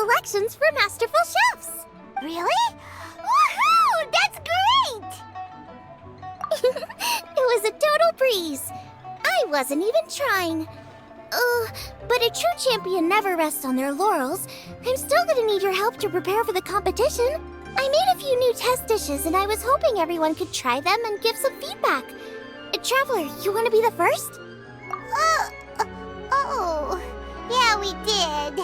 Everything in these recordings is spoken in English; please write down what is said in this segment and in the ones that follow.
selections for Masterful Chefs. Really? Woohoo! That's great! It was a total breeze. I wasn't even trying. But a true champion never rests on their laurels. I'm still gonna need your help to prepare for the competition. I made a few new test dishes and I was hoping everyone could try them and give some feedback. Traveler, you want to be the first? Yeah, we did.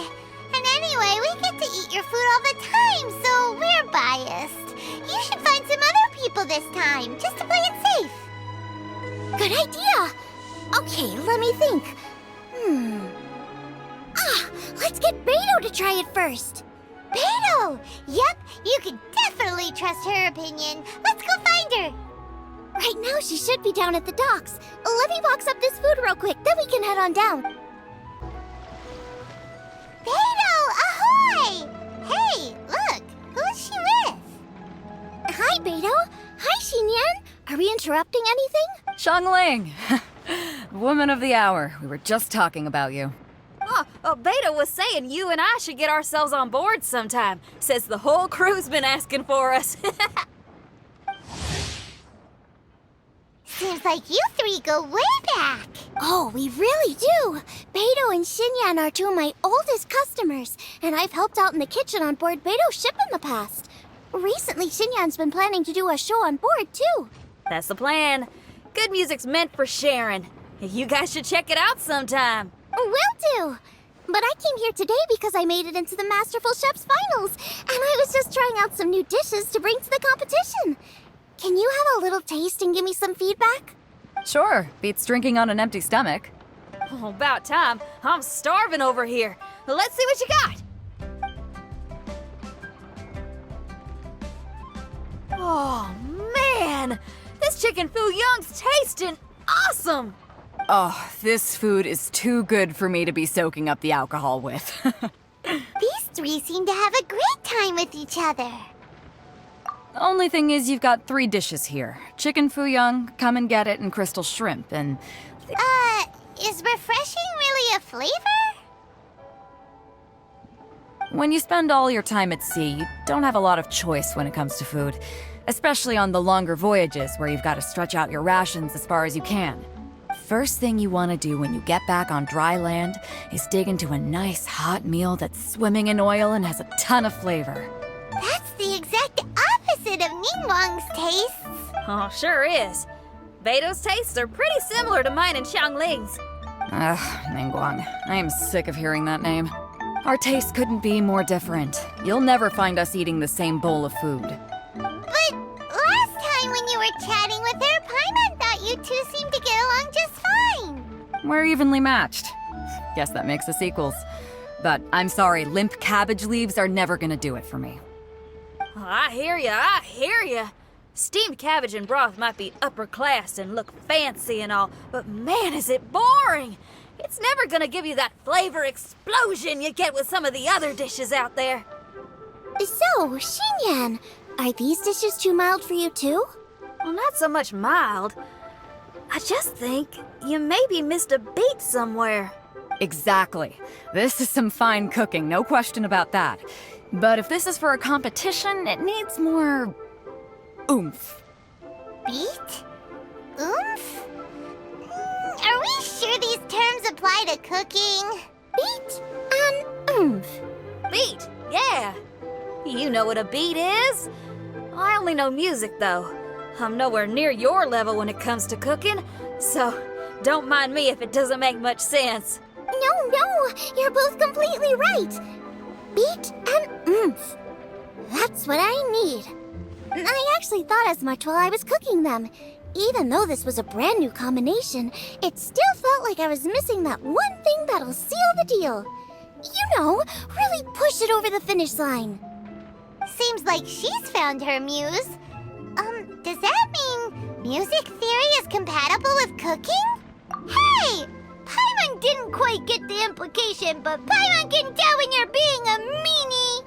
And anyway, we get to eat your food all the time, so we're biased. You should find some other people this time, just to play it safe. Good idea! Okay, let me think. Let's get Beto to try it first. Beto! Yep, you can definitely trust her opinion. Let's go find her. Right now, she should be down at the docks. Let me box up this food real quick, then we can head on down. Beto, ahoy! Hey, look, who's she with? Hi, Beto. Hi, Xinyan. Are we interrupting anything? Xiangling! Woman of the hour. We were just talking about you. Beta was saying you and I should get ourselves on board sometime. Says the whole crew's been asking for us. Seems like you three go way back. Oh, we really do. Beto and Xinyan are two of my oldest customers, and I've helped out in the kitchen on board Beto's ship in the past. Recently, Xinyan's been planning to do a show on board, too. That's the plan. Good music's meant for sharing. You guys should check it out sometime. Will do. But I came here today because I made it into the Masterful Chef's finals, and I was just trying out some new dishes to bring to the competition. Can you have a little taste and give me some feedback? Sure, beats drinking on an empty stomach. Oh, about time. I'm starving over here. Let's see what you got. Oh, man. This chicken foo young's tasting awesome. Oh, this food is too good for me to be soaking up the alcohol with. These three seem to have a great time with each other. Only thing is you've got 3 dishes here. Chicken foo young, come and get it, and crystal shrimp, and... Is refreshing really a flavor? When you spend all your time at sea, you don't have a lot of choice when it comes to food. Especially on the longer voyages where you've got to stretch out your rations as far as you can. First thing you want to do when you get back on dry land is dig into a nice hot meal that's swimming in oil and has a ton of flavor. That's the exact opposite of Ningguang's tastes. Oh, sure is. Beto's tastes are pretty similar to mine and Xiangling's. Ugh, Ningguang. I am sick of hearing that name. Our tastes couldn't be more different. You'll never find us eating the same bowl of food. But last time when you were chatting with her, Paimon thought you two seemed to get along just fine. We're evenly matched. Guess that makes us equals. But I'm sorry, limp cabbage leaves are never gonna do it for me. Oh, I hear ya. Steamed cabbage and broth might be upper class and look fancy and all, but man, is it boring! It's never gonna give you that flavor explosion you get with some of the other dishes out there. So, Xinyan, are these dishes too mild for you too? Well, not so much mild. I just think you maybe missed a beat somewhere. Exactly. This is some fine cooking, no question about that. But if this is for a competition, it needs more... oomph. Beat? Oomph? Are we sure these terms apply to cooking? Beat and oomph. Beat, yeah. You know what a beat is? I only know music, though. I'm nowhere near your level when it comes to cooking, so don't mind me if it doesn't make much sense. No, you're both completely right. Beat and oomph. That's what I need. I actually thought as much while I was cooking them. Even though this was a brand new combination, it still felt like I was missing that one thing that'll seal the deal. You know, really push it over the finish line. Seems like she's found her muse. Does that mean music theory is compatible with cooking? Hey! Paimon didn't quite get the implication, but Paimon can tell when you're being a meanie.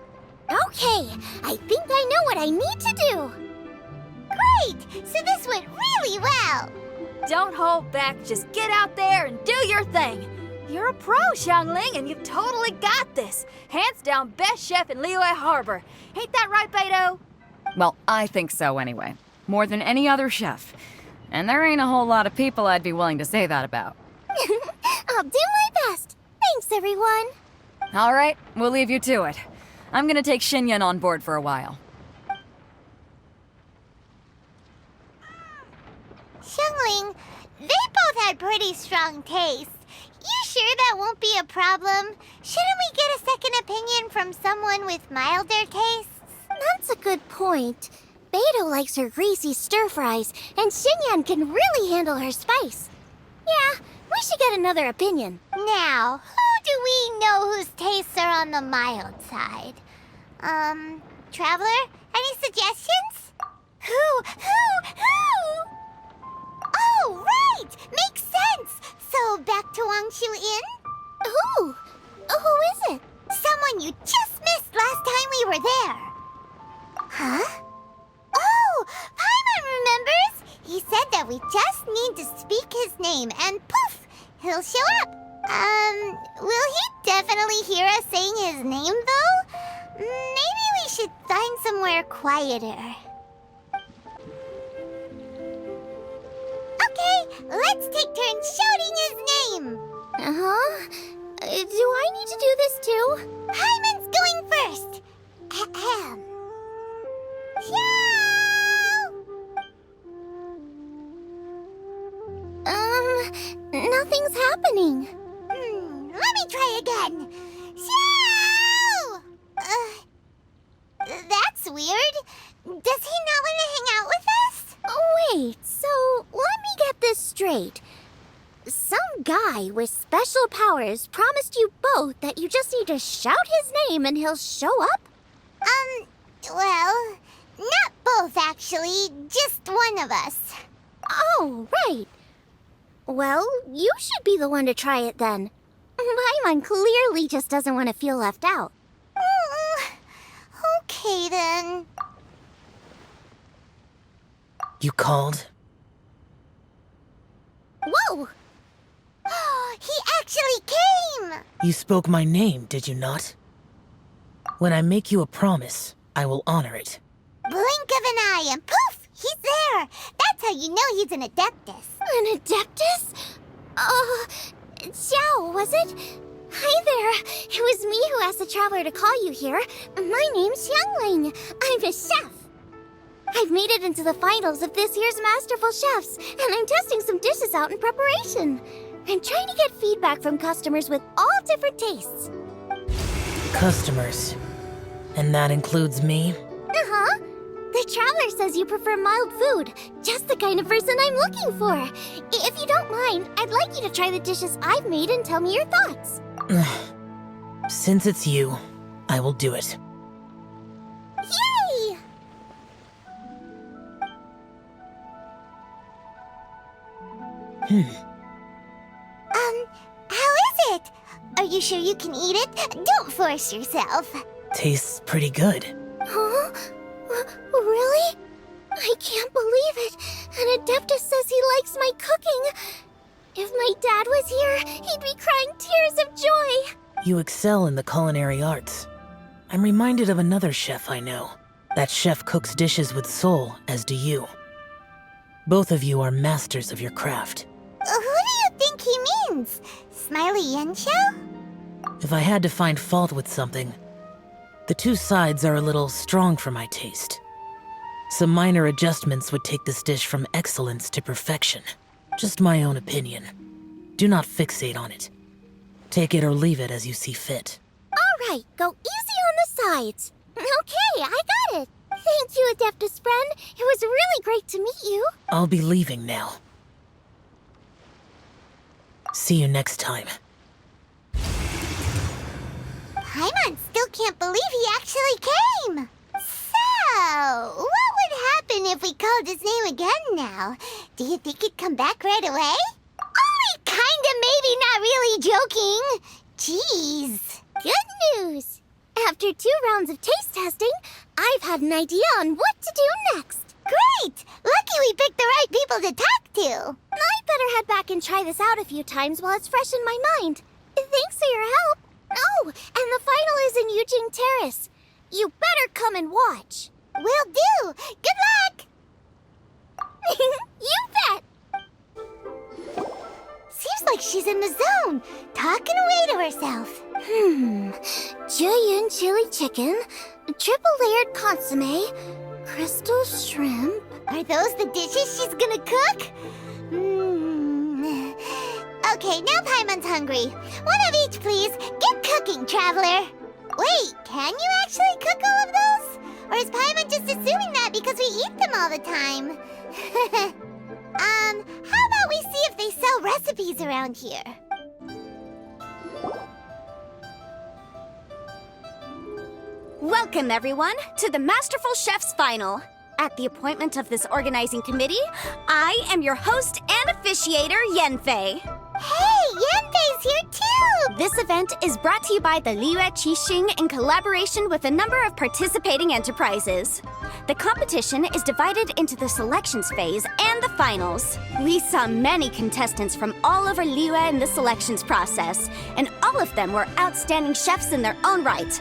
Okay, I think I know what I need to do. Great! So this went really well. Don't hold back, just get out there and do your thing. You're a pro, Xiangling, and you've totally got this. Hands down best chef in Liyue Harbor. Ain't that right, Beto? Well, I think so anyway. More than any other chef. And there ain't a whole lot of people I'd be willing to say that about. I'll do my best. Thanks, everyone. All right, we'll leave you to it. I'm gonna take Xinyan on board for a while. Xiangling, they both had pretty strong tastes. You sure that won't be a problem? Shouldn't we get a second opinion from someone with milder tastes? That's a good point. Beto likes her greasy stir-fries, and Xinyan can really handle her spice. Yeah, we should get another opinion. Now, who do we know whose tastes are on the mild side? Traveler, any suggestions? Who? Oh, right! Makes sense! So, back to Wangshu Inn? Who? Who is it? Someone you just missed last time we were there. Huh? Oh, Paimon remembers! He said that we just need to speak his name and poof, he'll show up. Will he definitely hear us saying his name though? Maybe we should find somewhere quieter. Okay, let's take turns shouting his name. Uh-huh. Do I need to do this too? Paimon's going first. Ahem. Nothing's happening. Let me try again. Xiao! That's weird. Does he not want to hang out with us? Wait, so let me get this straight. Some guy with special powers promised you both that you just need to shout his name and he'll show up? Well, not both actually, just one of us. Oh, right. Well, you should be the one to try it then. Paimon clearly just doesn't want to feel left out. Okay then. You called? Whoa! He actually came! You spoke my name, did you not? When I make you a promise, I will honor it. Blink of an eye and poof! He's there! That's how you know he's an Adeptus. An Adeptus? Xiao, was it? Hi there. It was me who asked the Traveler to call you here. My name's Xiangling. I'm a chef. I've made it into the finals of this year's Masterful Chefs, and I'm testing some dishes out in preparation. I'm trying to get feedback from customers with all different tastes. Customers. And that includes me? Uh-huh. The Traveler says you prefer mild food. Just the kind of person I'm looking for. If you don't mind, I'd like you to try the dishes I've made and tell me your thoughts. Since it's you, I will do it. Yay! How is it? Are you sure you can eat it? Don't force yourself. Tastes pretty good. Huh? Really? I can't believe it. An Adeptus says he likes my cooking. If my dad was here, he'd be crying tears of joy. You excel in the culinary arts. I'm reminded of another chef I know. That chef cooks dishes with soul, as do you. Both of you are masters of your craft. Who do you think he means? Smiley Yensho? If I had to find fault with something, the two sides are a little strong for my taste. Some minor adjustments would take this dish from excellence to perfection. Just my own opinion. Do not fixate on it. Take it or leave it as you see fit. All right, go easy on the sides. Okay, I got it. Thank you, Adeptus friend. It was really great to meet you. I'll be leaving now. See you next time. Paimon still can't believe he actually came. So, what would happen if we called his name again now? Do you think he'd come back right away? Only kinda, maybe, not really joking. Jeez. Good news. After 2 rounds of taste testing, I've had an idea on what to do next. Great! Lucky we picked the right people to talk to. I'd better head back and try this out a few times while it's fresh in my mind. Thanks for your help. Oh, and the final is in Eugene Terrace. You better come and watch. Will do. Good luck. You bet. Seems like she's in the zone, talking away to herself. Julienne chili chicken, triple layered consomme, crystal shrimp. Are those the dishes she's gonna cook? Okay, now Paimon's hungry. One of each, please. Get cooking, traveler. Wait, can you actually cook all of those? Or is Paimon just assuming that because we eat them all the time? How about we see if they sell recipes around here? Welcome, everyone, to the Masterful Chef's Final. At the appointment of this organizing committee, I am your host and officiator, Yanfei. Hey, Yanfei's here too! This event is brought to you by the Liyue Qixing in collaboration with a number of participating enterprises. The competition is divided into the selections phase and the finals. We saw many contestants from all over Liyue in the selections process, and all of them were outstanding chefs in their own right.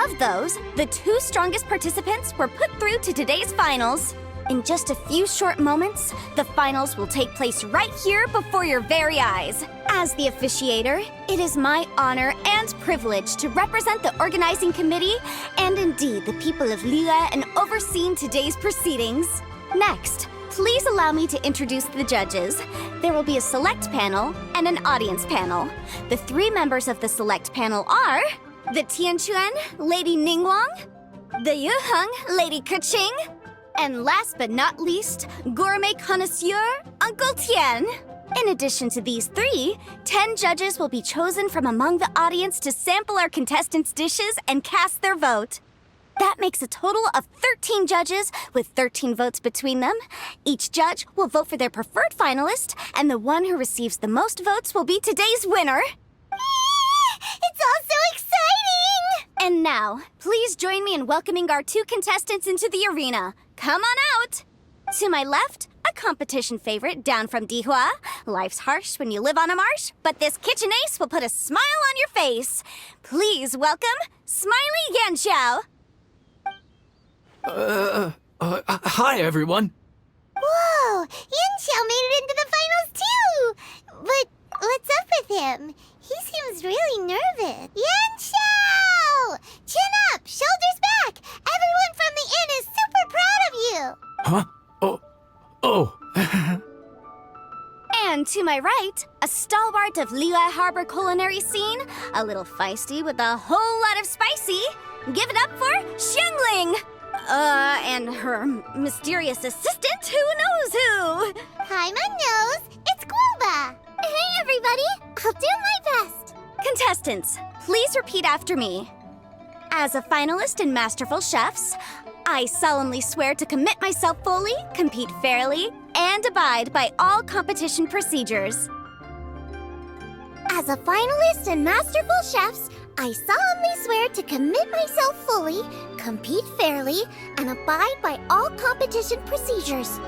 Of those, the 2 strongest participants were put through to today's finals. In just a few short moments, the finals will take place right here before your very eyes. As the officiator, it is my honor and privilege to represent the organizing committee and indeed the people of Liyue in overseeing today's proceedings. Next, please allow me to introduce the judges. There will be a select panel and an audience panel. The 3 members of the select panel are the Tianquan, Lady Ningguang, the Yuheng, Lady Keqing, and last but not least, gourmet connoisseur, Uncle Tian. In addition to these 3, 10 judges will be chosen from among the audience to sample our contestants' dishes and cast their vote. That makes a total of 13 judges with 13 votes between them. Each judge will vote for their preferred finalist, and the one who receives the most votes will be today's winner. It's all so exciting! And now, please join me in welcoming our 2 contestants into the arena. Come on out! To my left, a competition favorite down from Dihua. Life's harsh when you live on a marsh, but this kitchen ace will put a smile on your face. Please welcome Smiley Yanxiao. Hi, everyone. Whoa! Yanxiao made it into the finals too! But what's up with him? He seems really nervous. Yanxiao! Chin up! Shoulders back! Everyone from the inn is super proud of you! Huh? Oh. And to my right, a stalwart of Liyue Harbor culinary scene, a little feisty with a whole lot of spicy. Give it up for Xiangling! And her mysterious assistant, who knows who? Paimon knows. It's Guoba. Hey, everybody. I'll do my best. Contestants, please repeat after me. As a finalist in Masterful Chefs, I solemnly swear to commit myself fully, compete fairly, and abide by all competition procedures. As a finalist in Masterful Chefs, I solemnly swear to commit myself fully, compete fairly, and abide by all competition procedures.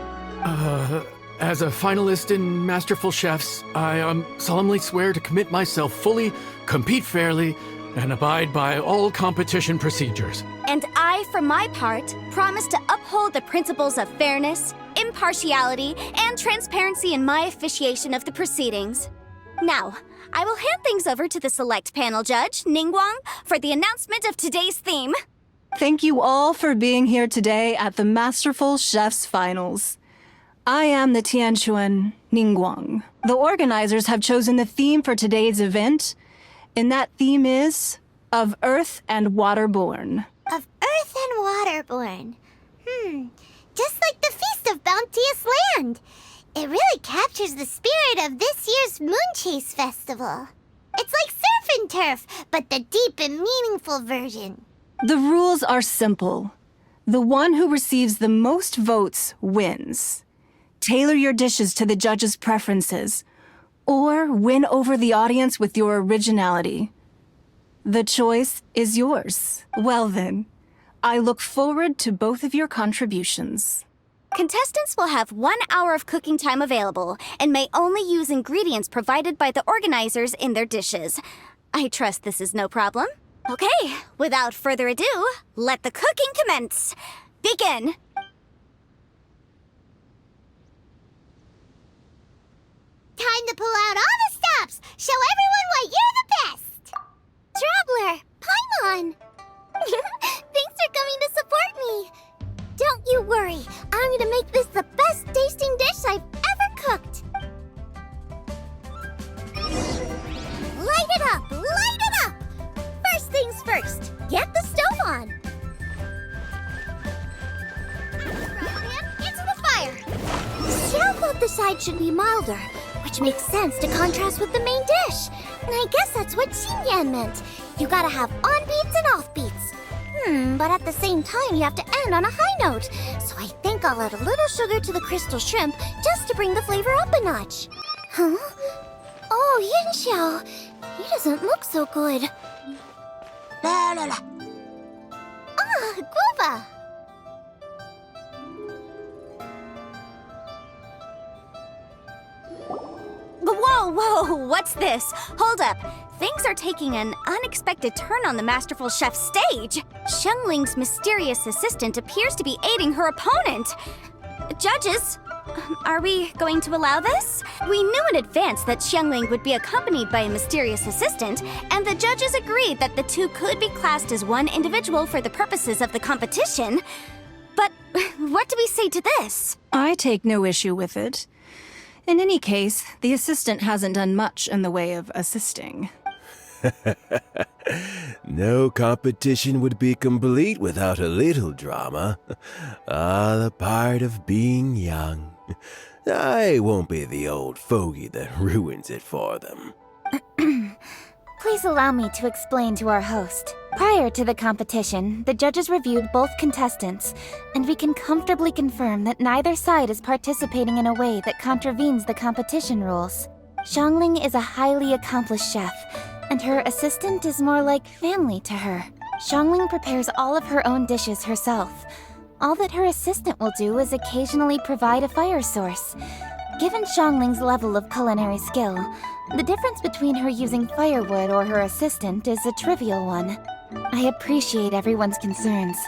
As a finalist in Masterful Chefs, I solemnly swear to commit myself fully, compete fairly, and abide by all competition procedures. And I, for my part, promise to uphold the principles of fairness, impartiality, and transparency in my officiation of the proceedings. Now, I will hand things over to the select panel judge, Ningguang, for the announcement of today's theme. Thank you all for being here today at the Masterful Chef's Finals. I am the Tianquan Ningguang. The organizers have chosen the theme for today's event, and that theme is Of Earth and Waterborn. Of Earth and Waterborn. Just like the Feast of Bounteous Land. It really captures the spirit of this year's Moonchase Festival. It's like surf and turf, but the deep and meaningful version. The rules are simple. The one who receives the most votes wins. Tailor your dishes to the judges' preferences, or win over the audience with your originality. The choice is yours. Well then, I look forward to both of your contributions. Contestants will have 1 hour of cooking time available and may only use ingredients provided by the organizers in their dishes. I trust this is no problem. Okay, without further ado, let the cooking commence. Begin. Time to pull out all the stops! Show everyone why you're the best! Traveler, Paimon! Thanks for coming to support me. Don't you worry. I'm gonna make this the best tasting dish I've ever cooked. Light it up! Light it up! First things first, get the stove on. Into the fire. Xiao thought the side should be milder, which makes sense to contrast with the main dish. And I guess that's what Xinyan meant. You gotta have on beats and off beats. But at the same time, you have to end on a high note. So I think I'll add a little sugar to the crystal shrimp just to bring the flavor up a notch. Huh? Oh, Yin Xiao. He doesn't look so good. Ah, Guoba. Whoa, what's this? Hold up. Things are taking an unexpected turn on the Masterful Chef's stage. Xiangling's mysterious assistant appears to be aiding her opponent. Judges, are we going to allow this? We knew in advance that Xiangling would be accompanied by a mysterious assistant, and the judges agreed that the two could be classed as one individual for the purposes of the competition. But what do we say to this? I take no issue with it. In any case, the assistant hasn't done much in the way of assisting. No competition would be complete without a little drama. All a part of being young. I won't be the old fogey that ruins it for them. Please allow me to explain to our host. Prior to the competition, the judges reviewed both contestants, and we can comfortably confirm that neither side is participating in a way that contravenes the competition rules. Xiangling is a highly accomplished chef, and her assistant is more like family to her. Xiangling prepares all of her own dishes herself. All that her assistant will do is occasionally provide a fire source. Given Xiangling's level of culinary skill, the difference between her using firewood or her assistant is a trivial one. I appreciate everyone's concerns.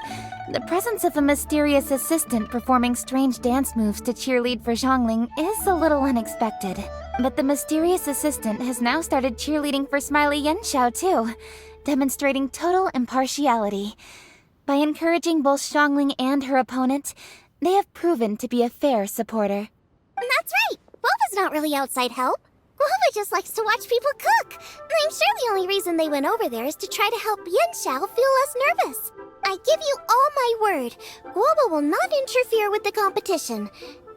The presence of a mysterious assistant performing strange dance moves to cheerlead for Xiangling is a little unexpected. But the mysterious assistant has now started cheerleading for Smiley Yanxiao too, demonstrating total impartiality. By encouraging both Xiangling and her opponent, they have proven to be a fair supporter. That's right. Boba's not really outside help. Guava just likes to watch people cook. I'm sure the only reason they went over there is to try to help Yin Xiao feel less nervous. I give you all my word, Guava will not interfere with the competition.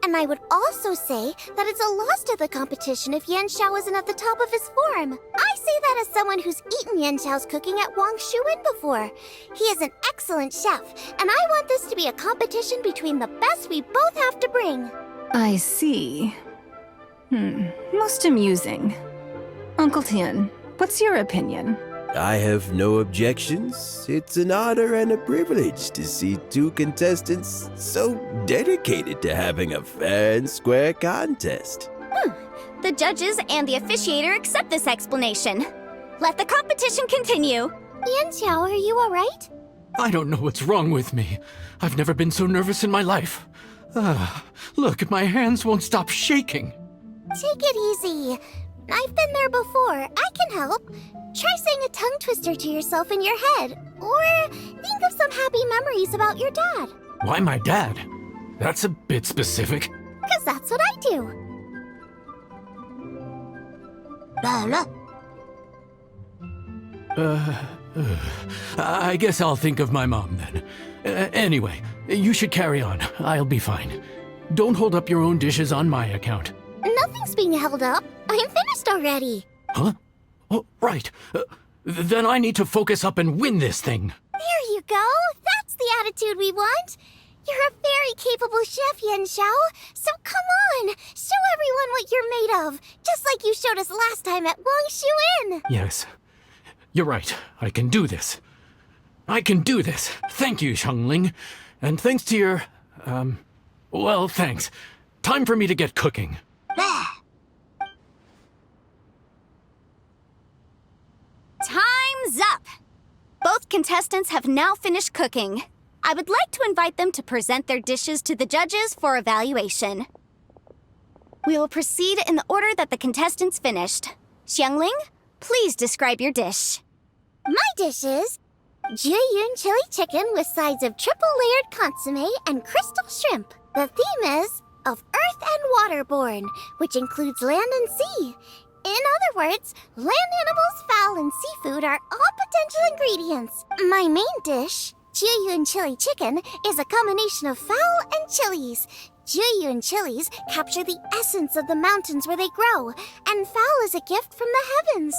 And I would also say that it's a loss to the competition if Yin Xiao isn't at the top of his form. I say that as someone who's eaten Yin Xiao's cooking at Wang Shuin before. He is an excellent chef, and I want this to be a competition between the best we both have to bring. I see. Most amusing. Uncle Tian, what's your opinion? I have no objections. It's an honor and a privilege to see two contestants so dedicated to having a fair and square contest. The judges and the officiator accept this explanation. Let the competition continue. Yin Xiao, are you alright? I don't know what's wrong with me. I've never been so nervous in my life. Look, my hands won't stop shaking. Take it easy. I've been there before. I can help. Try saying a tongue twister to yourself in your head. Or think of some happy memories about your dad. Why my dad? That's a bit specific. 'Cause that's what I do. I guess I'll think of my mom then. Anyway, you should carry on. I'll be fine. Don't hold up your own dishes on my account. Nothing's being held up. I'm finished already. Huh? Oh, right. Then I need to focus up and win this thing. There you go. That's the attitude we want. You're a very capable chef, Yin Xiao. So come on, show everyone what you're made of, just like you showed us last time at Wang Shuin. Yes. You're right. I can do this. I can do this. Thank you, Xiangling. And thanks to your, well, thanks. Time for me to get cooking. 10 Both contestants have now finished cooking. I would like to invite them to present their dishes to the judges for evaluation. We will proceed in the order that the contestants finished. Xiangling, please describe your dish. My dish is Juyun chili chicken with sides of triple-layered consomme and crystal shrimp. The theme is of earth and waterborne, which includes land and sea. In other words, land animals, fowl, and seafood are all potential ingredients. My main dish, Juyun chili chicken, is a combination of fowl and chilies. Juyun chilies capture the essence of the mountains where they grow, and fowl is a gift from the heavens.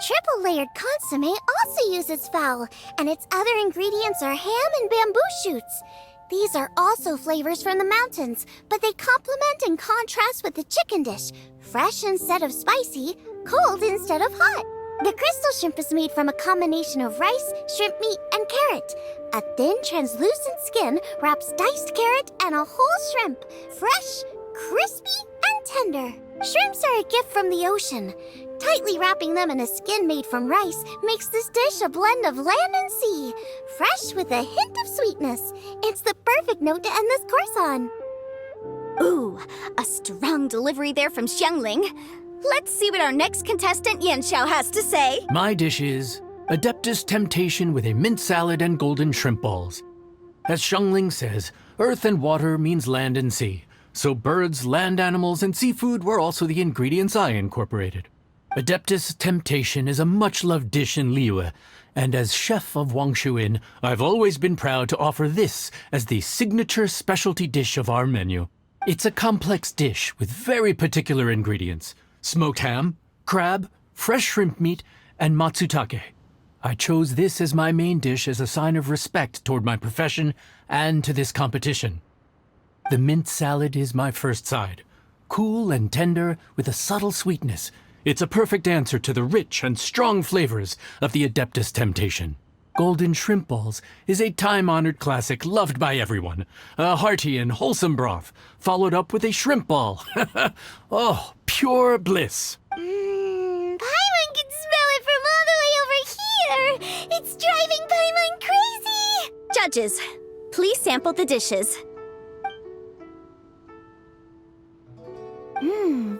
Triple-layered consomme also uses fowl, and its other ingredients are ham and bamboo shoots. These are also flavors from the mountains, but they complement and contrast with the chicken dish, fresh instead of spicy, cold instead of hot. The crystal shrimp is made from a combination of rice, shrimp meat, and carrot. A thin, translucent skin wraps diced carrot and a whole shrimp, fresh, crispy, and tender. Shrimps are a gift from the ocean. Tightly wrapping them in a skin made from rice makes this dish a blend of land and sea, fresh with a hint of sweetness. It's the perfect note to end this course on. Ooh, a strong delivery there from Xiangling. Let's see what our next contestant Yanxiao has to say. My dish is Adeptus Temptation with a mint salad and golden shrimp balls. As Xiangling says, earth and water means land and sea. So birds, land animals, and seafood were also the ingredients I incorporated. Adeptus Temptation is a much-loved dish in Liyue, and as chef of Wangshu Inn, I've always been proud to offer this as the signature specialty dish of our menu. It's a complex dish with very particular ingredients: smoked ham, crab, fresh shrimp meat, and matsutake. I chose this as my main dish as a sign of respect toward my profession and to this competition. The mint salad is my first side, cool and tender with a subtle sweetness. It's a perfect answer to the rich and strong flavors of the Adeptus Temptation. Golden shrimp balls is a time-honored classic loved by everyone. A hearty and wholesome broth, followed up with a shrimp ball. Oh, pure bliss. Paimon can smell it from all the way over here. It's driving Paimon crazy. Judges, please sample the dishes.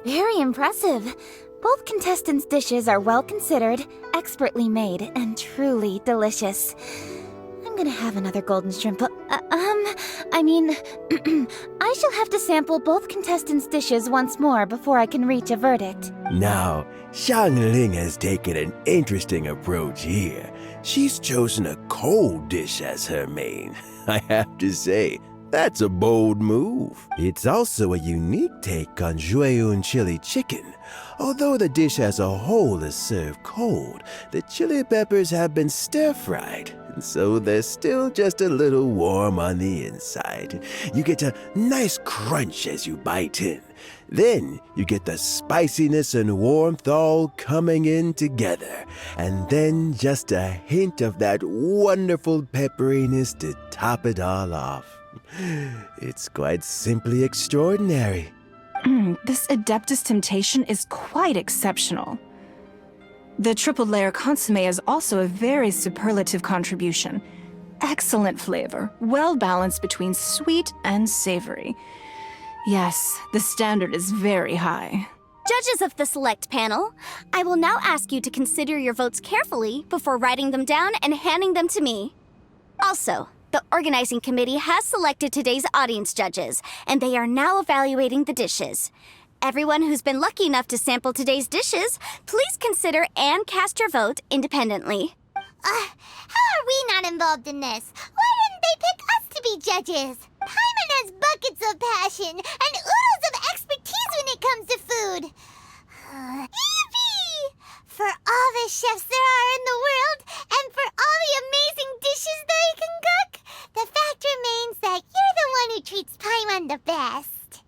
Very impressive. Both contestants' dishes are well considered, expertly made, and truly delicious. I'm gonna have another golden shrimp. I shall have to sample both contestants' dishes once more before I can reach a verdict. Now, Xiangling has taken an interesting approach here. She's chosen a cold dish as her main. I have to say, that's a bold move. It's also a unique take on Juyun chili chicken. Although the dish as a whole is served cold, the chili peppers have been stir-fried, so they're still just a little warm on the inside. You get a nice crunch as you bite in. Then you get the spiciness and warmth all coming in together, and then just a hint of that wonderful pepperiness to top it all off. It's quite simply extraordinary. This Adeptus Temptation is quite exceptional. The triple-layer consomme is also a very superlative contribution. Excellent flavor, well balanced between sweet and savory. Yes, the standard is very high. Judges of the select panel, I will now ask you to consider your votes carefully before writing them down and handing them to me. Also, the organizing committee has selected today's audience judges, and they are now evaluating the dishes. Everyone who's been lucky enough to sample today's dishes, please consider and cast your vote independently. How are we not involved in this? Why didn't they pick us to be judges? Paimon has buckets of passion and oodles of expertise when it comes to food. Yippee! For all the chefs there are in the world, and for all the amazing dishes they can cook, the fact remains that you're the one who treats Paimon the best.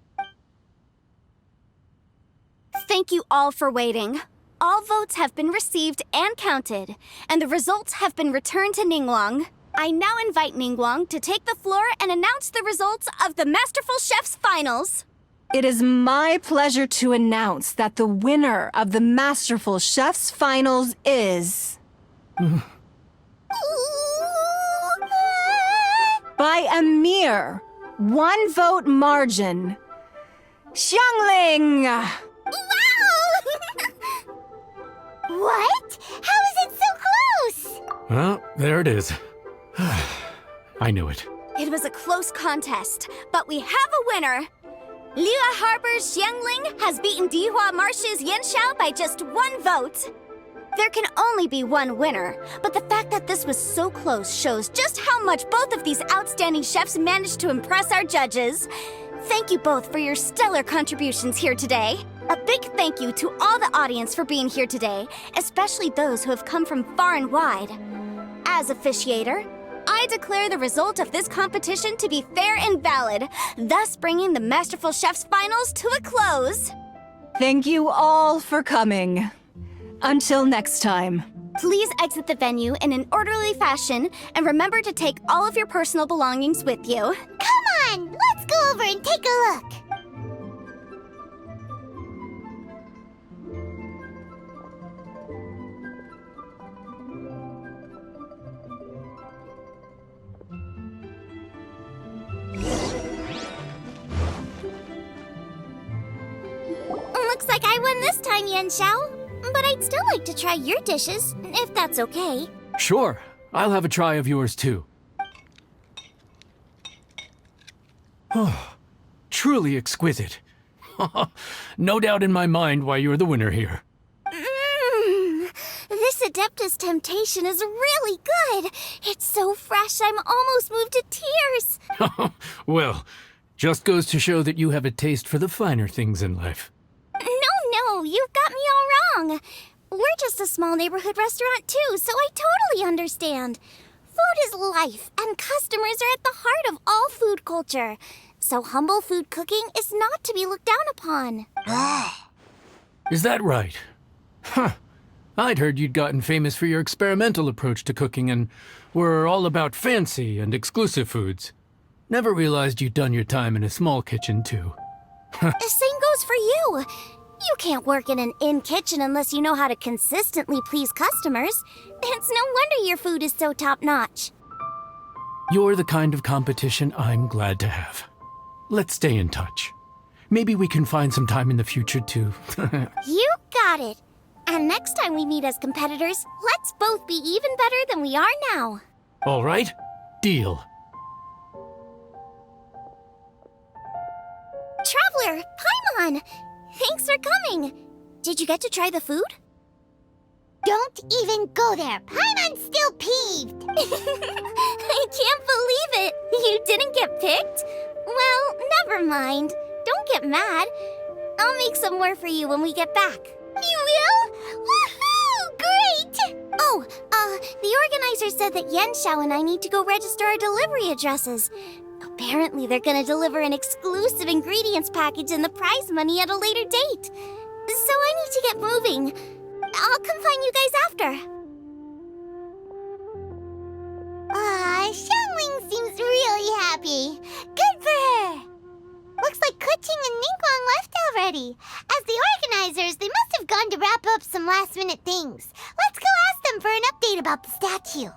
Thank you all for waiting. All votes have been received and counted, and the results have been returned to Ningguang. I now invite Ningguang to take the floor and announce the results of the Masterful Chef's finals. It is my pleasure to announce that the winner of the Masterful Chef's finals is... By a mere 1 vote margin. Xiangling! Wow! What? How is it so close? Well, there it is. I knew it. It was a close contest, but we have a winner. Liyue Harbor's Xiangling has beaten Dihua Marsh's Yanxiao by just 1 vote. There can only be one winner, but the fact that this was so close shows just how much both of these outstanding chefs managed to impress our judges. Thank you both for your stellar contributions here today. A big thank you to all the audience for being here today, especially those who have come from far and wide. As officiator, I declare the result of this competition to be fair and valid, thus bringing the Masterful Chefs Finals to a close. Thank you all for coming. Until next time. Please exit the venue in an orderly fashion and remember to take all of your personal belongings with you. Come on, let's go over and take a look. Looks like I won this time, Yanxiao. But I'd still like to try your dishes, if that's okay. Sure, I'll have a try of yours too. Oh, truly exquisite. No doubt in my mind why you're the winner here. This Adeptus Temptation is really good. It's so fresh, I'm almost moved to tears. Well, just goes to show that you have a taste for the finer things in life. No, you've got me all wrong. We're just a small neighborhood restaurant too, so I totally understand. Food is life, and customers are at the heart of all food culture. So humble food cooking is not to be looked down upon. Is that right? Huh. I'd heard you'd gotten famous for your experimental approach to cooking and were all about fancy and exclusive foods. Never realized you'd done your time in a small kitchen too. The same goes for you. You can't work in an inn kitchen unless you know how to consistently please customers. It's no wonder your food is so top-notch. You're the kind of competition I'm glad to have. Let's stay in touch. Maybe we can find some time in the future to... You got it. And next time we meet as competitors, let's both be even better than we are now. All right, deal. Traveler, Paimon! Thanks for coming. Did you get to try the food? Don't even go there. Paimon's still peeved. I can't believe it. You didn't get picked? Well, never mind. Don't get mad. I'll make some more for you when we get back. You will? Woohoo! Great! Oh, the organizer said that Yanxiao and I need to go register our delivery addresses. Apparently, they're gonna deliver an exclusive ingredients package and the prize money at a later date. So I need to get moving. I'll come find you guys after. Xiangling seems really happy. Good for her. Looks like Keqing and Ningguang left already. As the organizers, they must have gone to wrap up some last-minute things. Let's go ask them for an update about the statue.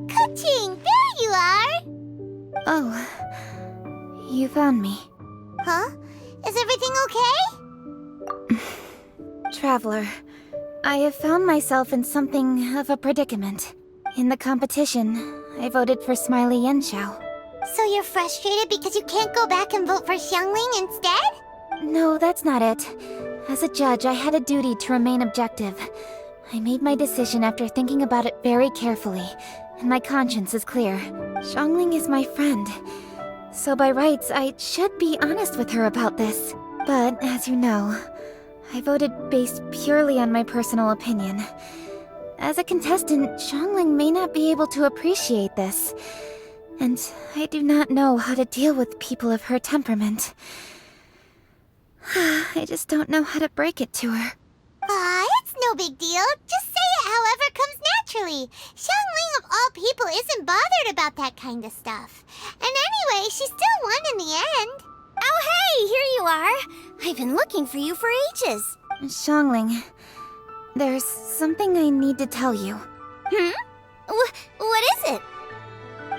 Keqing, there you are! Oh, you found me. Huh? Is everything okay? Traveler, I have found myself in something of a predicament. In the competition, I voted for Smiley Yanxiao. So you're frustrated because you can't go back and vote for Xiangling instead? No, that's not it. As a judge, I had a duty to remain objective. I made my decision after thinking about it very carefully, and my conscience is clear. Xiangling is my friend, so by rights, I should be honest with her about this. But, as you know, I voted based purely on my personal opinion. As a contestant, Xiangling may not be able to appreciate this, and I do not know how to deal with people of her temperament. I just don't know how to break it to her. It's no big deal. Just say it however comes naturally. Xiangling of all people isn't bothered about that kind of stuff. And anyway, she still won in the end. Oh, hey, here you are. I've been looking for you for ages. Xiangling, there's something I need to tell you. What is it?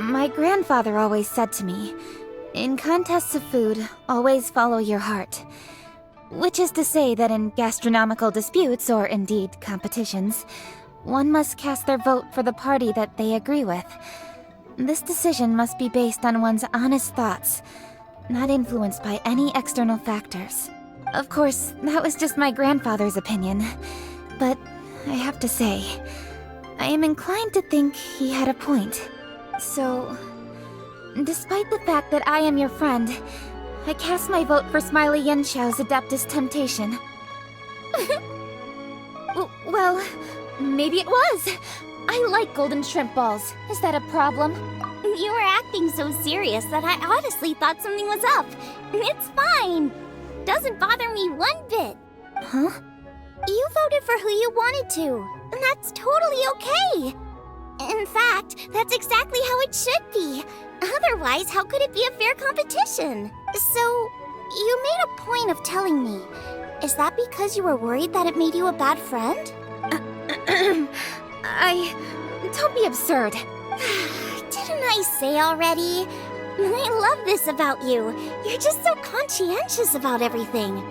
My grandfather always said to me, in contests of food, always follow your heart. Which is to say that in gastronomical disputes, or indeed competitions, one must cast their vote for the party that they agree with. This decision must be based on one's honest thoughts, not influenced by any external factors. Of course, that was just my grandfather's opinion, but I have to say, I am inclined to think he had a point. So, despite the fact that I am your friend, I cast my vote for Smiley Yanxiao's Adeptus Temptation. Well, maybe it was. I like golden shrimp balls. Is that a problem? You were acting so serious that I honestly thought something was up. It's fine. Doesn't bother me one bit. Huh? You voted for who you wanted to, and that's totally okay. In fact, that's exactly how it should be. Otherwise, how could it be a fair competition? So, you made a point of telling me. Is that because you were worried that it made you a bad friend? Don't be absurd. Didn't I say already? I love this about you. You're just so conscientious about everything.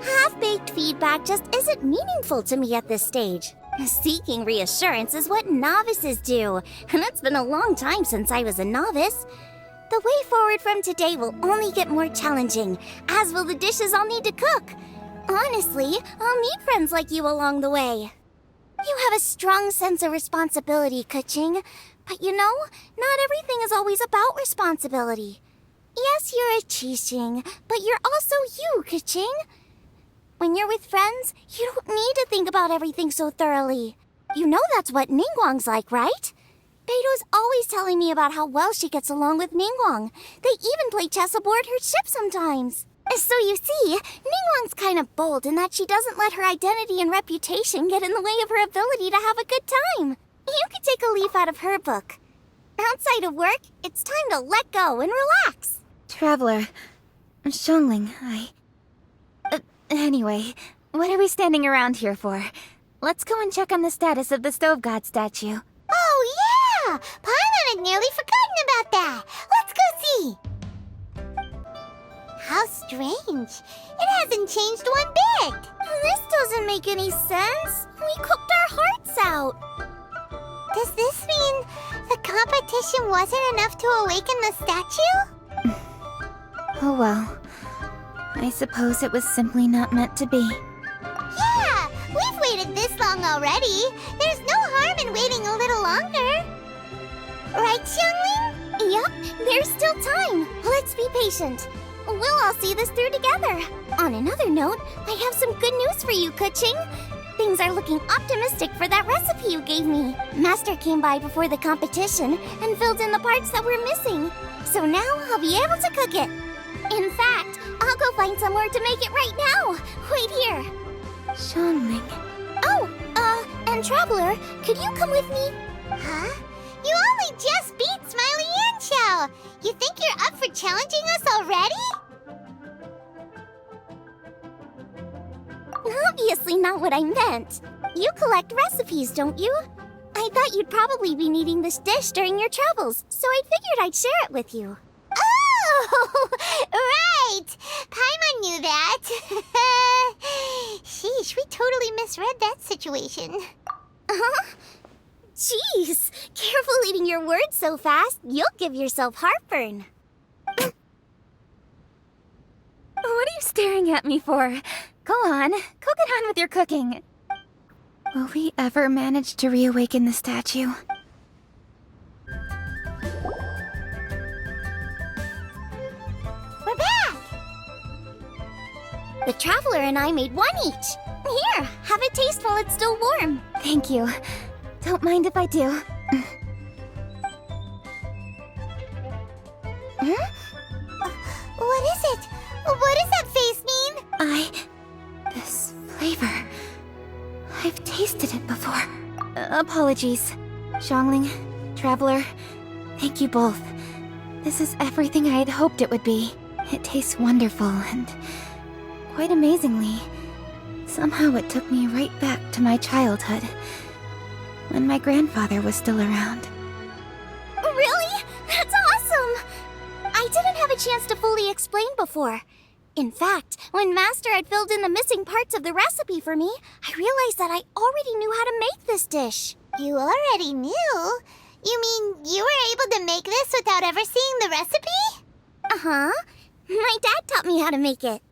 Half-baked feedback just isn't meaningful to me at this stage. Seeking reassurance is what novices do, and it's been a long time since I was a novice. The way forward from today will only get more challenging, as will the dishes I'll need to cook. Honestly, I'll need friends like you along the way. You have a strong sense of responsibility, Keqing. But you know, not everything is always about responsibility. Yes, you're a Qixing, but you're also you, Keqing. When you're with friends, you don't need to think about everything so thoroughly. You know that's what Ningguang's like, right? Beido's always telling me about how well she gets along with Ningguang. They even play chess aboard her ship sometimes. So you see, Ningguang's kind of bold in that she doesn't let her identity and reputation get in the way of her ability to have a good time. You could take a leaf out of her book. Outside of work, it's time to let go and relax. Traveler, Xiangling, Anyway, what are we standing around here for? Let's go and check on the status of the Stove God statue. Oh, yeah! Paimon had nearly forgotten about that. Let's go see. How strange. It hasn't changed one bit. This doesn't make any sense. We cooked our hearts out. Does this mean the competition wasn't enough to awaken the statue? Oh well. I suppose it was simply not meant to be. Yeah, we've waited this long already. There's no harm in waiting a little longer. Right, Xiangling? Yep, there's still time. Let's be patient. We'll all see this through together. On another note, I have some good news for you, Keqing. Things are looking optimistic for that recipe you gave me. Master came by before the competition and filled in the parts that were missing. So now I'll be able to cook it. In fact, I'll go find somewhere to make it right now. Wait here. Xiangling. Oh, and Traveler, could you come with me? Huh? You only just beat Smiley Yanxiao. You think you're up for challenging us already? Obviously not what I meant. You collect recipes, don't you? I thought you'd probably be needing this dish during your travels, so I figured I'd share it with you. Oh, right! Paimon knew that. Sheesh, we totally misread that situation. Huh? Jeez, careful eating your words so fast. You'll give yourself heartburn. What are you staring at me for? Go on, cook it on with your cooking. Will we ever manage to reawaken the statue? We're back! The Traveler and I made one each. Here, have a taste while it's still warm. Thank you. Don't mind if I do. What is it? What does that face mean? This flavor. I've tasted it before. Apologies. Xiangling, Traveler, thank you both. This is everything I had hoped it would be. It tastes wonderful and quite amazingly, somehow it took me right back to my childhood, when my grandfather was still around. Really? That's awesome! I didn't have a chance to fully explain before. In fact, when Master had filled in the missing parts of the recipe for me, I realized that I already knew how to make this dish. You already knew? You mean you were able to make this without ever seeing the recipe? Uh-huh. My dad taught me how to make it.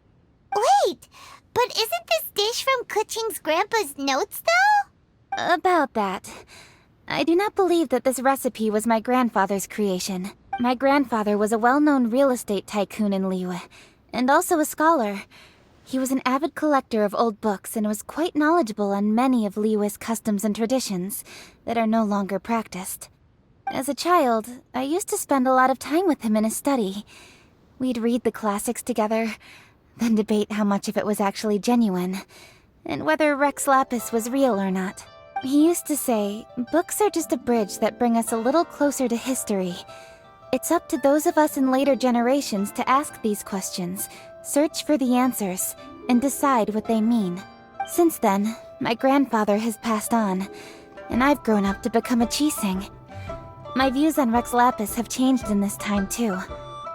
Wait, but isn't this dish from Kuching's grandpa's notes, though? About that, I do not believe that this recipe was my grandfather's creation. My grandfather was a well-known real estate tycoon in Liyue, and also a scholar. He was an avid collector of old books and was quite knowledgeable on many of Liyue's customs and traditions that are no longer practiced. As a child, I used to spend a lot of time with him in his study. We'd read the classics together, then debate how much of it was actually genuine, and whether Rex Lapis was real or not. He used to say, books are just a bridge that bring us a little closer to history. It's up to those of us in later generations to ask these questions, search for the answers, and decide what they mean. Since then, my grandfather has passed on, and I've grown up to become a Qixing. My views on Rex Lapis have changed in this time too,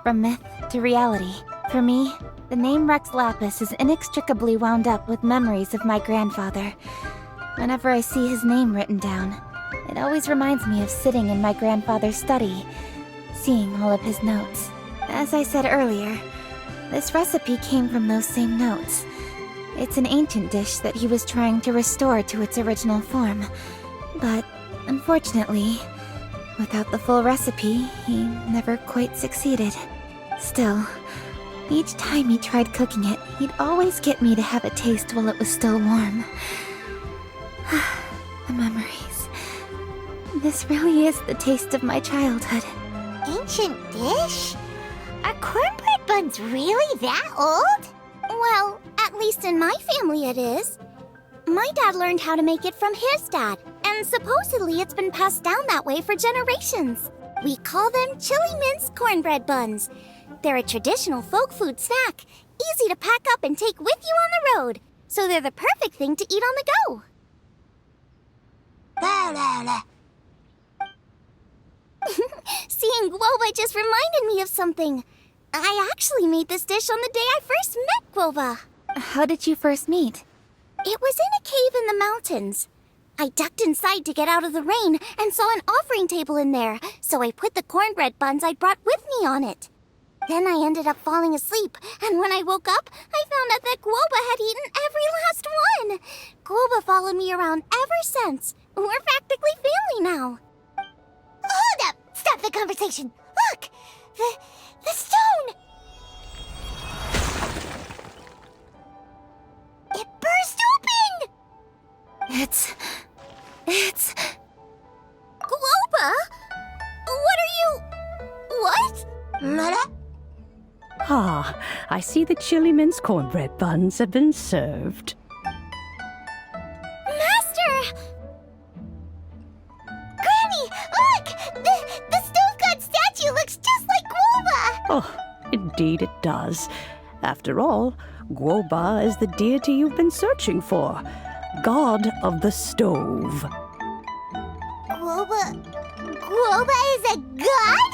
from myth to reality. For me, the name Rex Lapis is inextricably wound up with memories of my grandfather. Whenever I see his name written down, it always reminds me of sitting in my grandfather's study, seeing all of his notes. As I said earlier, this recipe came from those same notes. It's an ancient dish that he was trying to restore to its original form. But, unfortunately, without the full recipe, he never quite succeeded. Still, each time he tried cooking it, he'd always get me to have a taste while it was still warm. The memories. This really is the taste of my childhood. Ancient dish? Are cornbread buns really that old? Well, at least in my family it is. My dad learned how to make it from his dad, and supposedly it's been passed down that way for generations. We call them chili mince cornbread buns. They're a traditional folk food snack, easy to pack up and take with you on the road, so they're the perfect thing to eat on the go. Seeing Guoba just reminded me of something. I actually made this dish on the day I first met Guoba. How did you first meet? It was in a cave in the mountains. I ducked inside to get out of the rain and saw an offering table in there, so I put the cornbread buns I'd brought with me on it. Then I ended up falling asleep, and when I woke up, I found out that Guoba had eaten every last one. Guoba followed me around ever since. We're practically family now. Hold up! Stop the conversation! Look! The stone! It burst open! It's... Guoba? What are you... What? Ah, I see the chili mince cornbread buns have been served. Master! Granny, look! The stone god statue looks just like Guoba! Oh, indeed it does. After all, Guoba is the deity you've been searching for. God of the stove. Guoba is a god?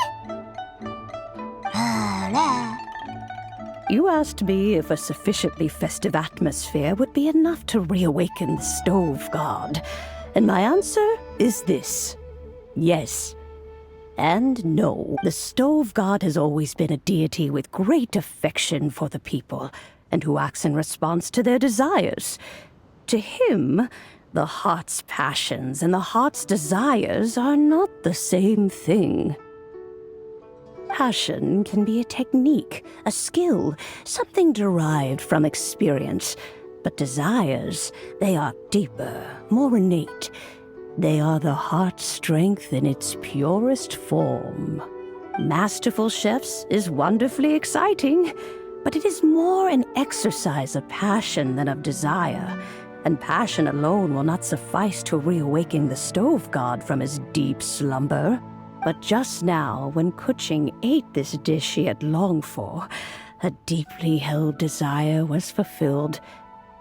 You asked me if a sufficiently festive atmosphere would be enough to reawaken the stove god. And my answer is this. Yes. And no. The stove god has always been a deity with great affection for the people, and who acts in response to their desires. To him, the heart's passions and the heart's desires are not the same thing. Passion can be a technique, a skill, something derived from experience. But desires, they are deeper, more innate. They are the heart's strength in its purest form. Masterful chefs is wonderfully exciting, but it is more an exercise of passion than of desire. And passion alone will not suffice to reawaken the stove god from his deep slumber. But just now, when Kuching ate this dish she had longed for, A deeply held desire was fulfilled.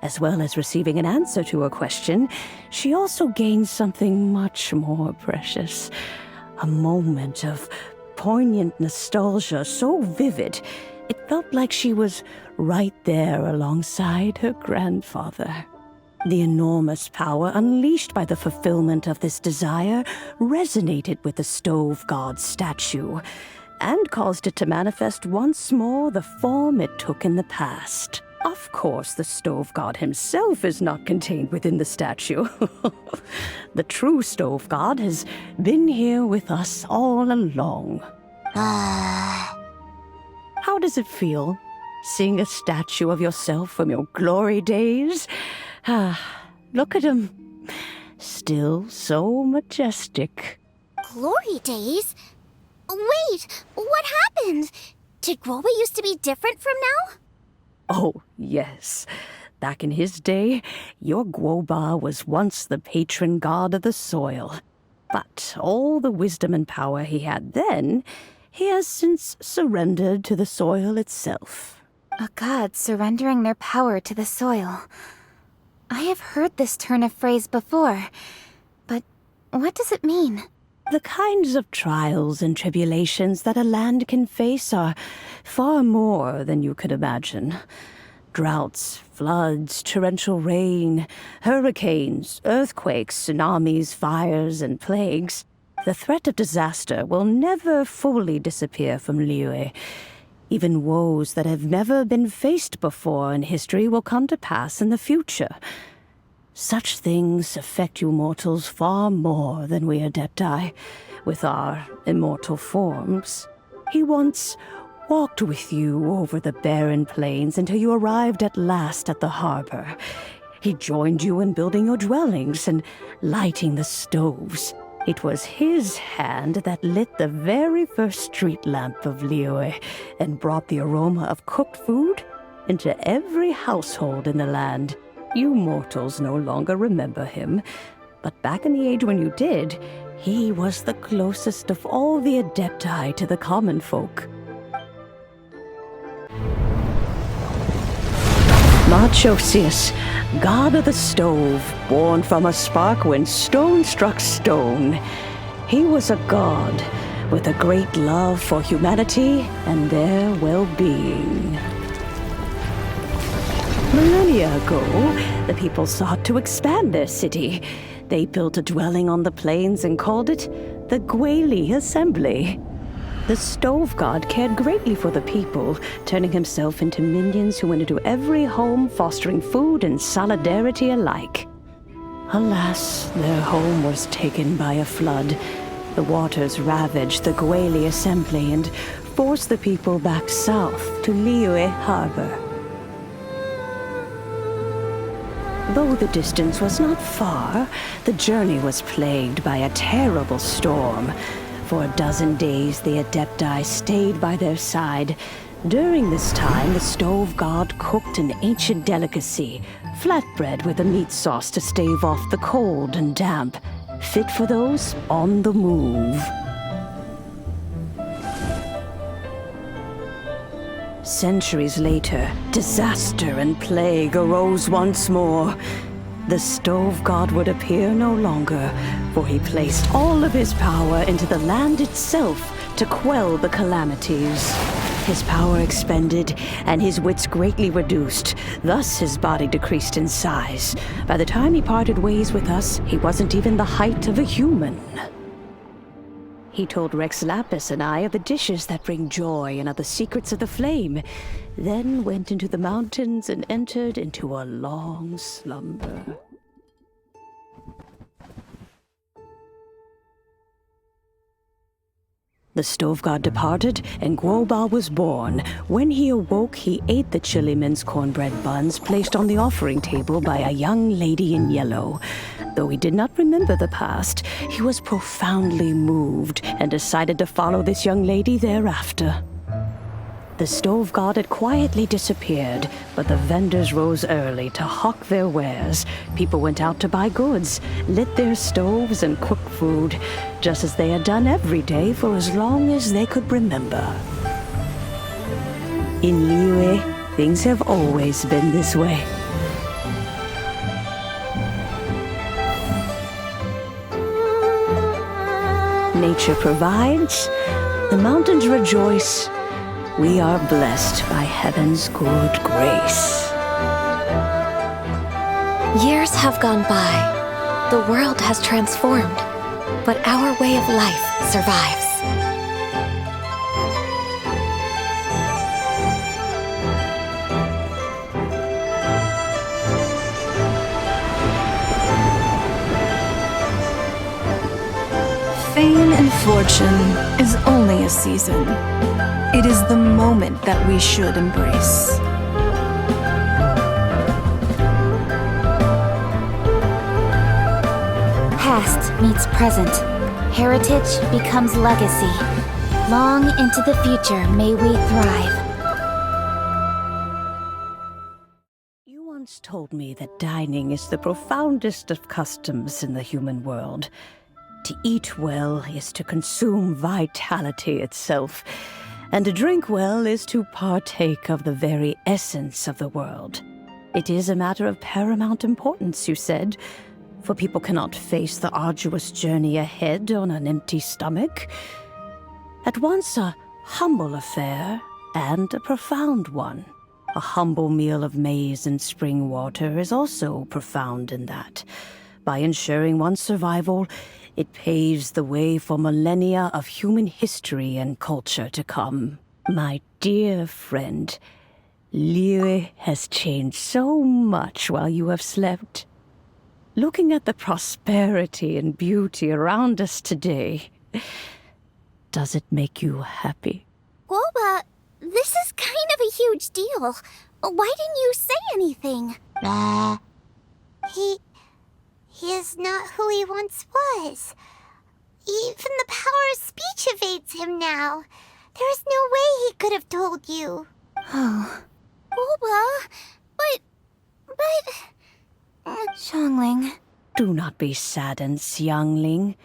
As well as receiving an answer to her question, she also gained something much more precious. A moment of poignant nostalgia so vivid, it felt like she was right there alongside her grandfather. The enormous power unleashed by the fulfillment of this desire resonated with the Stove God's statue, and caused it to manifest once more the form it took in the past. Of course, the Stove God himself is not contained within the statue. The true Stove God has been here with us all along. How does it feel, seeing a statue of yourself from your glory days? Look at him. Still so majestic. Glory days? Wait, what happened? Did Groba used to be different from now? Oh, yes. Back in his day, your Guoba was once the patron god of the soil. But all the wisdom and power he had then, he has since surrendered to the soil itself. A god surrendering their power to the soil. I have heard this turn of phrase before, but what does it mean? The kinds of trials and tribulations that a land can face are far more than you could imagine. Droughts, floods, torrential rain, hurricanes, earthquakes, tsunamis, fires, and plagues. The threat of disaster will never fully disappear from Liyue. Even woes that have never been faced before in history will come to pass in the future. Such things affect you mortals far more than we Adepti, with our immortal forms. He once walked with you over the barren plains until you arrived at last at the harbor. He joined you in building your dwellings and lighting the stoves. It was his hand that lit the very first street lamp of Liyue and brought the aroma of cooked food into every household in the land. You mortals no longer remember him, but back in the age when you did, he was the closest of all the Adepti to the common folk. Machosius, god of the stove, born from a spark when stone struck stone. He was a god with a great love for humanity and their well-being. Millennia ago, the people sought to expand their city. They built a dwelling on the plains and called it the Gueli Assembly. The Stove God cared greatly for the people, turning himself into minions who went into every home, fostering food and solidarity alike. Alas, their home was taken by a flood. The waters ravaged the Gueli Assembly and forced the people back south to Liyue Harbor. Though the distance was not far, the journey was plagued by a terrible storm. For a dozen days, the Adepti stayed by their side. During this time, the Stove God cooked an ancient delicacy, flatbread with a meat sauce to stave off the cold and damp, fit for those on the move. Centuries later, disaster and plague arose once more. The Stove God would appear no longer, for he placed all of his power into the land itself to quell the calamities. His power expended, and his wits greatly reduced. Thus his body decreased in size. By the time he parted ways with us, he wasn't even the height of a human. He told Rex Lapis and I of the dishes that bring joy and of the secrets of the flame, then went into the mountains and entered into a long slumber. The Stove God departed, and Guoba was born. When he awoke, he ate the Chiliman's cornbread buns placed on the offering table by a young lady in yellow. Though he did not remember the past, he was profoundly moved and decided to follow this young lady thereafter. The Stove God had quietly disappeared, but the vendors rose early to hawk their wares. People went out to buy goods, lit their stoves, and cooked food, just as they had done every day for as long as they could remember. In Liyue, things have always been this way. Nature provides, the mountains rejoice. We are blessed by heaven's good grace. Years have gone by. The world has transformed, but our way of life survives. Fame and fortune is only a season. It is the moment that we should embrace. Past meets present. Heritage becomes legacy. Long into the future may we thrive. You once told me that dining is the profoundest of customs in the human world. To eat well is to consume vitality itself, and to drink well is to partake of the very essence of the world. It is a matter of paramount importance, you said, for people cannot face the arduous journey ahead on an empty stomach. At once a humble affair and a profound one. A humble meal of maize and spring water is also profound in that. By ensuring one's survival, it paves the way for millennia of human history and culture to come. My dear friend, Liyue has changed so much while you have slept. Looking at the prosperity and beauty around us today, does it make you happy? Guoba, this is kind of a huge deal. Why didn't you say anything? He is not who he once was. Even the power of speech evades him now. There is no way he could have told you. Oh, Guoba, but... Xiangling. Do not be saddened, Xiangling.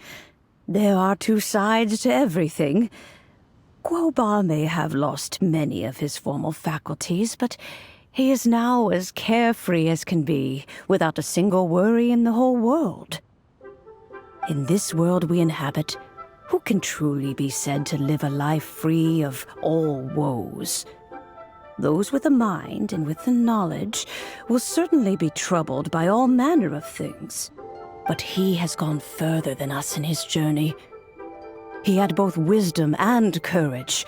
There are two sides to everything. Guoba may have lost many of his formal faculties, but he is now as carefree as can be, without a single worry in the whole world. In this world we inhabit, who can truly be said to live a life free of all woes? Those with a mind and with the knowledge will certainly be troubled by all manner of things. But he has gone further than us in his journey. He had both wisdom and courage.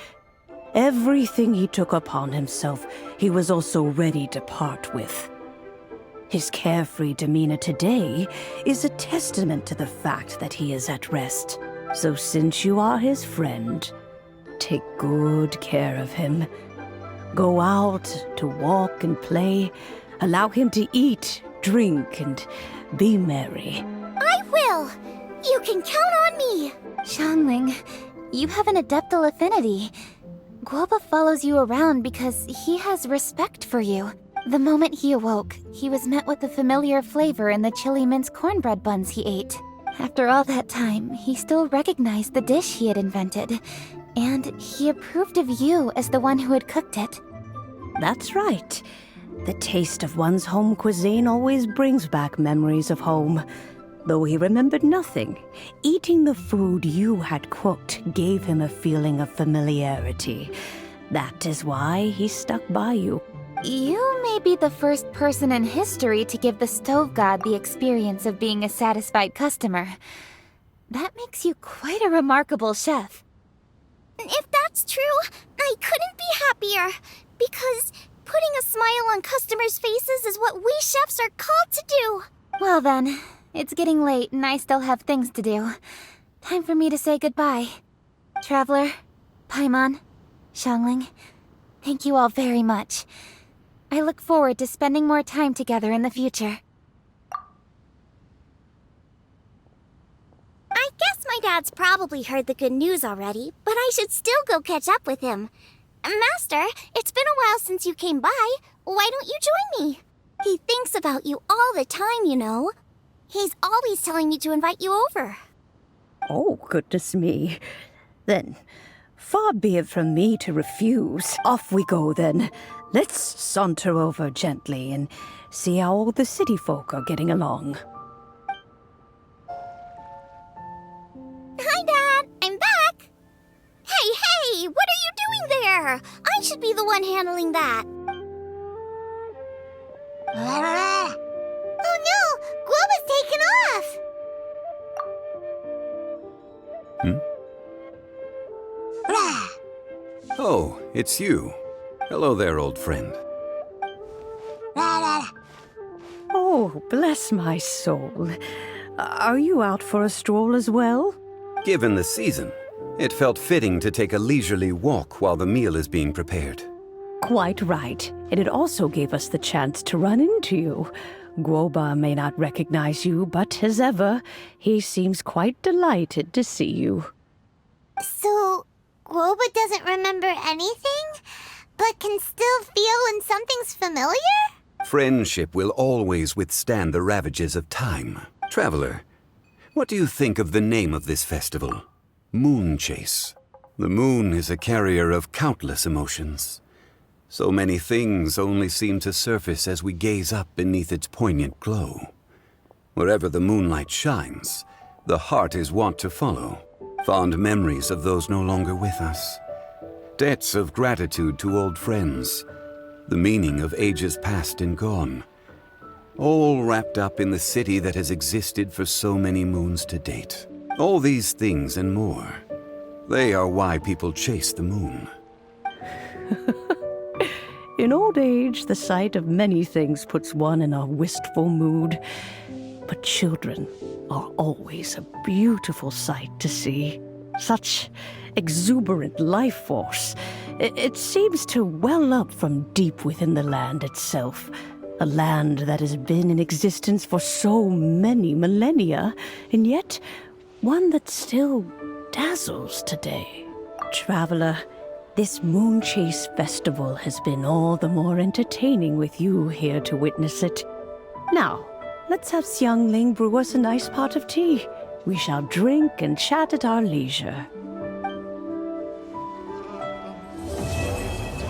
Everything he took upon himself, he was also ready to part with. His carefree demeanor today is a testament to the fact that he is at rest. So since you are his friend, take good care of him. Go out to walk and play. Allow him to eat, drink, and be merry. I will! You can count on me! Xiangling, you have an adeptal affinity. Guoba follows you around because he has respect for you. The moment he awoke, he was met with the familiar flavor in the chili mince cornbread buns he ate. After all that time, he still recognized the dish he had invented, and he approved of you as the one who had cooked it. That's right. The taste of one's home cuisine always brings back memories of home. Though he remembered nothing, eating the food you had cooked gave him a feeling of familiarity. That is why he stuck by you. You may be the first person in history to give the stove god the experience of being a satisfied customer. That makes you quite a remarkable chef. If that's true, I couldn't be happier. Because putting a smile on customers' faces is what we chefs are called to do. Well then, it's getting late and I still have things to do. Time for me to say goodbye. Traveler, Paimon, Xiangling, thank you all very much. I look forward to spending more time together in the future. I guess my dad's probably heard the good news already, but I should still go catch up with him. Master, it's been a while since you came by. Why don't you join me? He thinks about you all the time, you know. He's always telling me to invite you over. Oh, goodness me. Then, Far be it from me to refuse. Off we go then. Let's saunter over gently and see how all the city folk are getting along. Hi, Dad. I'm back. Hey, what are you doing there? I should be the one handling that. Oh no! Guoba's taken off! Oh, it's you. Hello there, old friend. Oh, bless my soul. Are you out for a stroll as well? Given the season, it felt fitting to take a leisurely walk while the meal is being prepared. Quite right. And it also gave us the chance to run into you. Guoba may not recognize you, but as ever, he seems quite delighted to see you. So, Guoba doesn't remember anything, but can still feel when something's familiar? Friendship will always withstand the ravages of time. Traveler, what do you think of the name of this festival? Moon Chase. The moon is a carrier of countless emotions. So many things only seem to surface as we gaze up beneath its poignant glow. Wherever the moonlight shines, the heart is wont to follow. Fond memories of those no longer with us. Debts of gratitude to old friends. The meaning of ages past and gone. All wrapped up in the city that has existed for so many moons to date. All these things and more. They are why people chase the moon. In old age, the sight of many things puts one in a wistful mood. But children are always a beautiful sight to see. Such exuberant life force. It seems to well up from deep within the land itself. A land that has been in existence for so many millennia, and yet one that still dazzles today. Traveler, this Moon Chase Festival has been all the more entertaining with you here to witness it. Now, let's have Xiangling brew us a nice pot of tea. We shall drink and chat at our leisure.